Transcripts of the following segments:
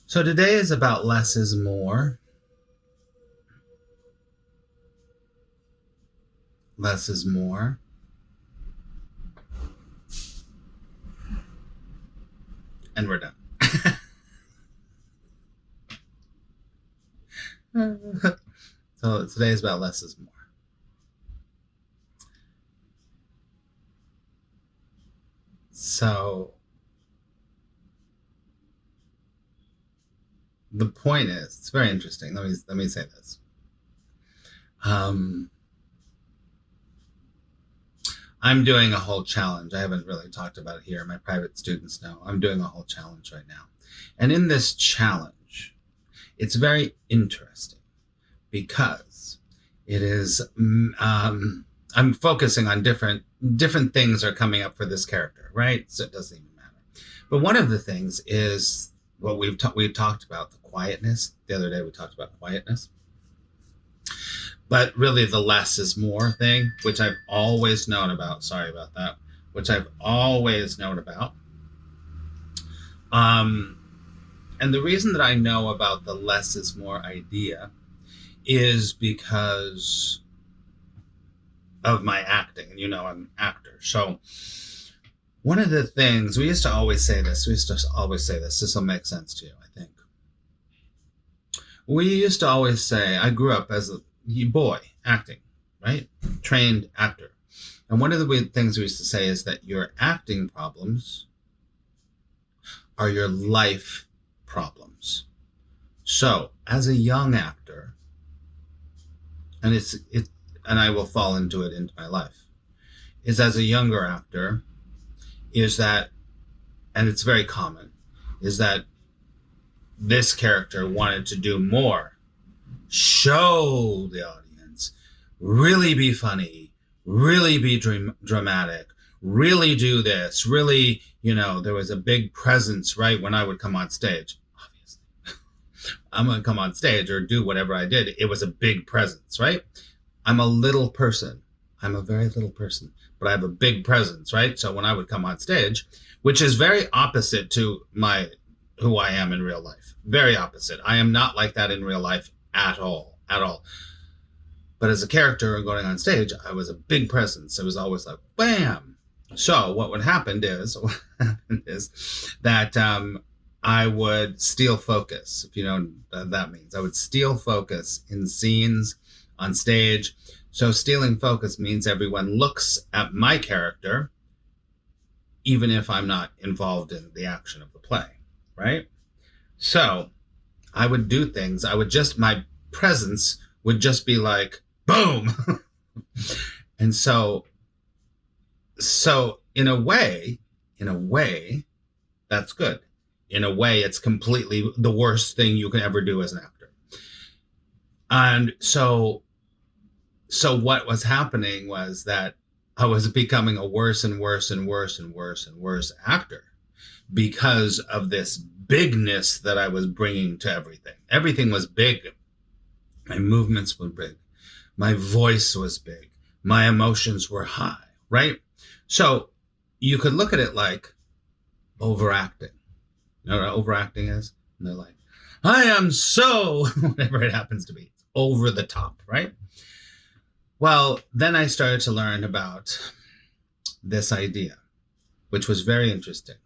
So today is about less is more. Less is more. And we're done. So today is about less is more. So the point is, it's very interesting. Let me say this. Um, I'm doing a whole challenge. I haven't really talked about it here. My private students know I'm doing a whole challenge right now. And in this challenge, it's very interesting because it is, I'm focusing on different things are coming up for this character, right? So it doesn't even matter. But one of the things is what we've talked about, the quietness. The other day we talked about quietness. But really the less is more thing, which I've always known about. Sorry about that. Which I've always known about. Um, and the reason that I know about the less is more idea is because of my acting. And I'm an actor. So one of the things we used to always say this, this will make sense to you, I think. We used to always say, I grew up as a boy acting, right? Trained actor. And one of the things we used to say is that your acting problems are your life problems. So as a young actor, and and I will fall into my life, is as a younger actor, is that, and it's very common, is that this character wanted to do more, show the audience, really be funny, really be dramatic, really do this, really, there was a big presence, right? When I would come on stage, obviously, I'm going to come on stage or do whatever I did. It was a big presence, right? I'm a little person. I'm a very little person, but I have a big presence, right? So when I would come on stage, which is very opposite to who I am in real life, very opposite. I am not like that in real life at all. But as a character going on stage, I was a big presence. It was always like, bam. So what would happen is that I would steal focus, if you know what that means. I would steal focus in scenes on stage. So stealing focus means everyone looks at my character, even if I'm not involved in the action of the play, right? So I would do things. My presence would just be like, boom. And so in a way, that's good. In a way, it's completely the worst thing you can ever do as an actor. And so what was happening was that I was becoming a worse and worse and worse and worse and worse actor because of this bigness that I was bringing to everything. Everything was big. My movements were big. My voice was big. My emotions were high, right? So you could look at it like overacting. You know what overacting is? And they're like, I am so, whatever it happens to be, over the top, right? Well, then I started to learn about this idea, which was very interesting.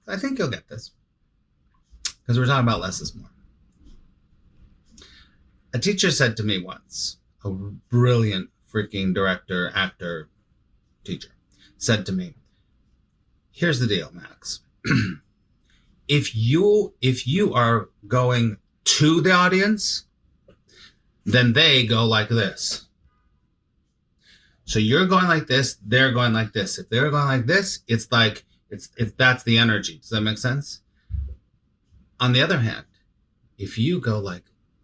I think you'll get this, because we're talking about less is more. A teacher said to me once, a brilliant freaking director, actor, teacher, said to me, here's the deal, Max. If you are going to the audience, then they go like this. So you're going like this, they're going like this. If they're going like this, it's like, that's the energy. Does that make sense? On the other hand, if you go like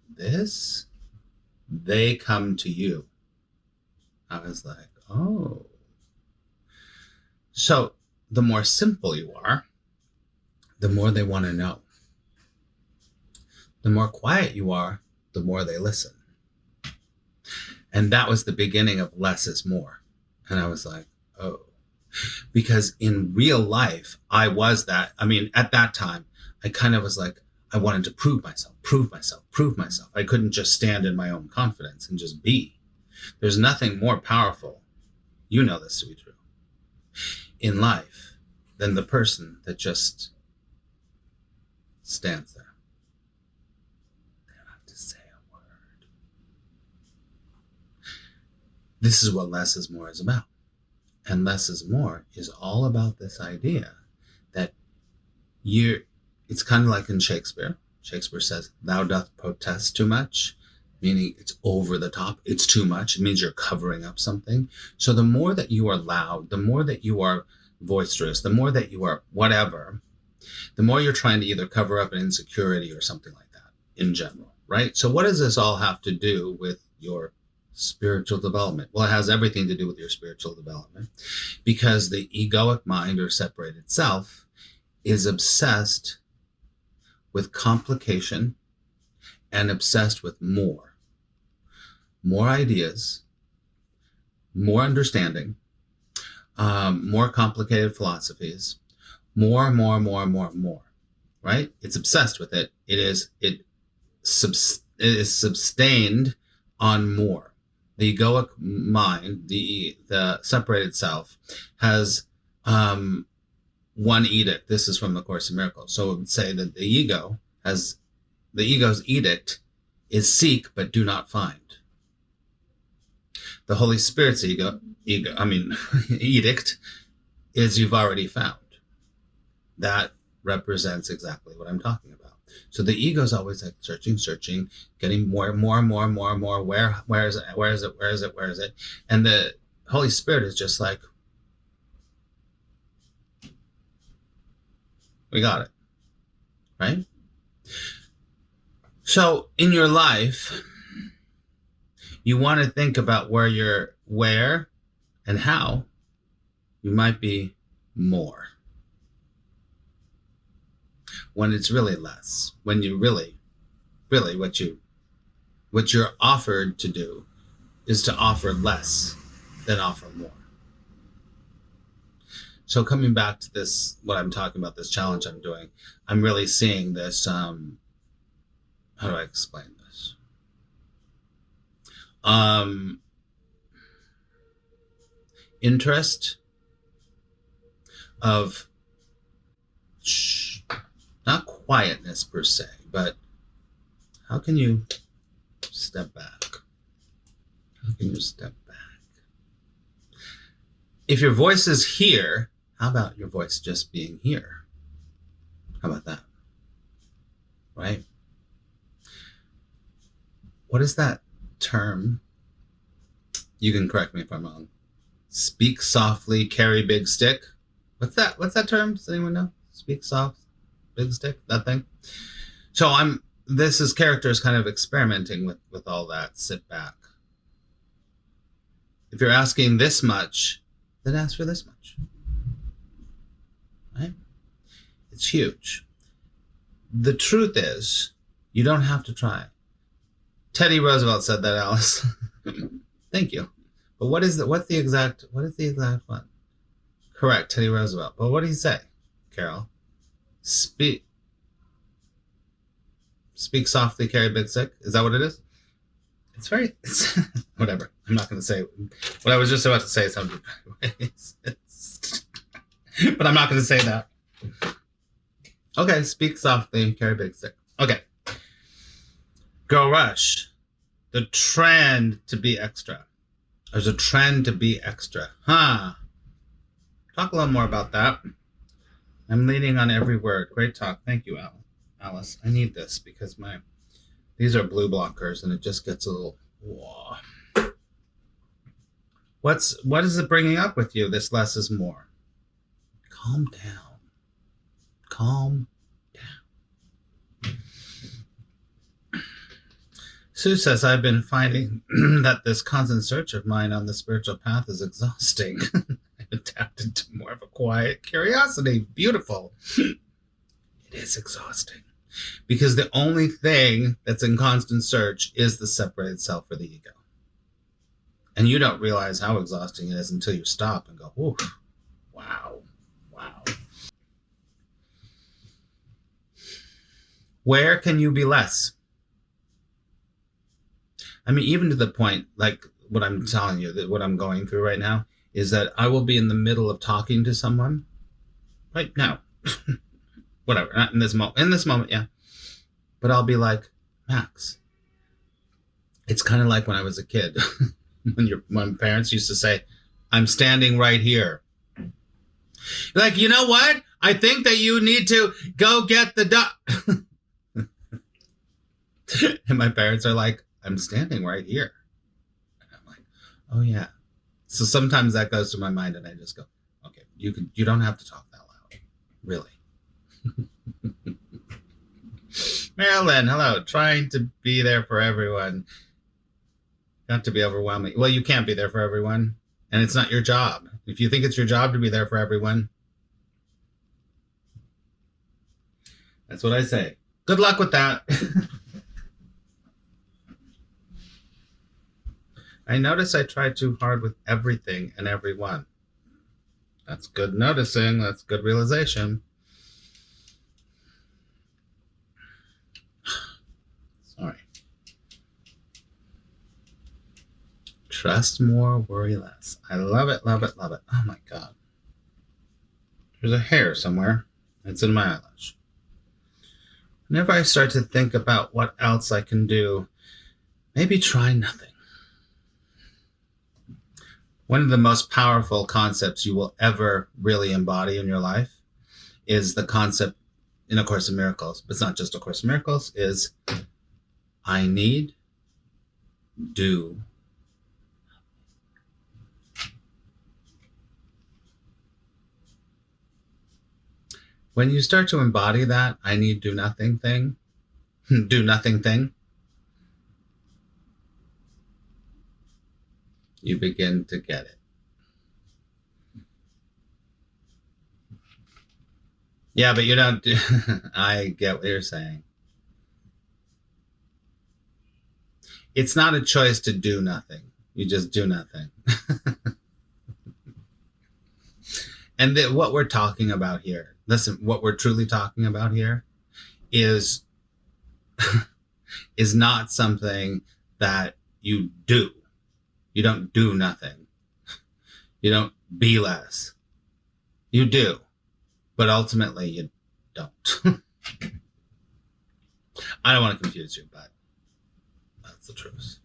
this, they come to you. I was like, oh. So the more simple you are, the more they want to know. The more quiet you are, the more they listen. And that was the beginning of less is more. And I was like, oh. Because in real life, I was that. I mean, at that time, I kind of was like, I wanted to prove myself, prove myself, prove myself. I couldn't just stand in my own confidence and just be. There's nothing more powerful, you know this to be true, in life than the person that just stands there. They don't have to say a word. This is what less is more is about. And less is more is all about this idea that it's kind of like in Shakespeare. Shakespeare says, thou doth protest too much, meaning it's over the top, it's too much. It means you're covering up something. So the more that you are loud, the more that you are boisterous, the more that you are whatever, the more you're trying to either cover up an insecurity or something like that in general, right? So what does this all have to do with your spiritual development? Well, it has everything to do with your spiritual development, because the egoic mind or separated self is obsessed with complication and obsessed with more ideas, more understanding, more complicated philosophies, more, right? It's obsessed with it. It is sustained on more. The egoic mind, the separated self, has one edict. This is from the Course in Miracles. So it would say that the ego's edict is seek but do not find. The Holy Spirit's edict is you've already found. That represents exactly what I'm talking about. So the ego's always like searching, getting more. Where is it? And the Holy Spirit is just like, we got it, right? So in your life, you want to think about where and how you might be more. When it's really less, when you really what you're offered to do is to offer less than offer more. So coming back to this, what I'm talking about, this challenge I'm doing, I'm really seeing this, how do I explain this? Interest of, not quietness per se, but how can you step back? How can you step back? If your voice is here, how about your voice just being here? How about that? Right? What is that term? You can correct me if I'm wrong. Speak softly, carry big stick. What's that term? Does anyone know? Speak soft, big stick, that thing. So this is characters kind of experimenting with all that. Sit back. If you're asking this much, then ask for this much. Right? It's huge. The truth is, you don't have to try. Teddy Roosevelt said that, Alice. Thank you. But what is the exact one? Correct, Teddy Roosevelt. But what did he say, Carol? Speak softly, carry big stick. Is that what it is? It's whatever. I'm not going to say what I was just about to say. Sounded but I'm not going to say that. Okay, speak softly, carry big stick. Okay. Girl Rush. The trend to be extra. There's a trend to be extra. Talk a little more about that. I'm leaning on every word. Great talk. Thank you, Alice. I need this because these are blue blockers and it just gets a little, whoa. What is it bringing up with you? This less is more. Calm down. Calm down. Sue says, I've been finding that this constant search of mine on the spiritual path is exhausting. I've adapted to more of a quiet curiosity. Beautiful. It is exhausting. Because the only thing that's in constant search is the separated self or the ego. And you don't realize how exhausting it is until you stop and go, ooh, wow. Where can you be less? I mean, even to the point, like what I'm telling you, that what I'm going through right now is that I will be in the middle of talking to someone right now, whatever, not in this moment, yeah. But I'll be like, Max, it's kind of like when I was a kid, when parents used to say, I'm standing right here. Like, you know what? I think that you need to go get the duck. And my parents are like, I'm standing right here. And I'm like, oh yeah. So sometimes that goes through my mind and I just go, okay, you don't have to talk that loud. Really. Marilyn, hello. Trying to be there for everyone. Not to be overwhelming. Well, you can't be there for everyone. And it's not your job. If you think it's your job to be there for everyone, that's what I say. Good luck with that. I notice I try too hard with everything and everyone. That's good noticing. That's good realization. Sorry. Trust more, worry less. I love it, love it, love it. Oh my God. There's a hair somewhere. It's in my eyelash. Whenever I start to think about what else I can do, maybe try nothing. One of the most powerful concepts you will ever really embody in your life is the concept in A Course in Miracles, but it's not just A Course in Miracles, is I need, do. When you start to embody that, I need, do nothing thing, do nothing thing, you begin to get it. Yeah, but you don't do, I get what you're saying. It's not a choice to do nothing. You just do nothing. And that what we're talking about here, listen, what we're truly talking about here is is not something that you do. You don't do nothing. You don't be less. You do, but ultimately you don't. I don't want to confuse you, but that's the truth.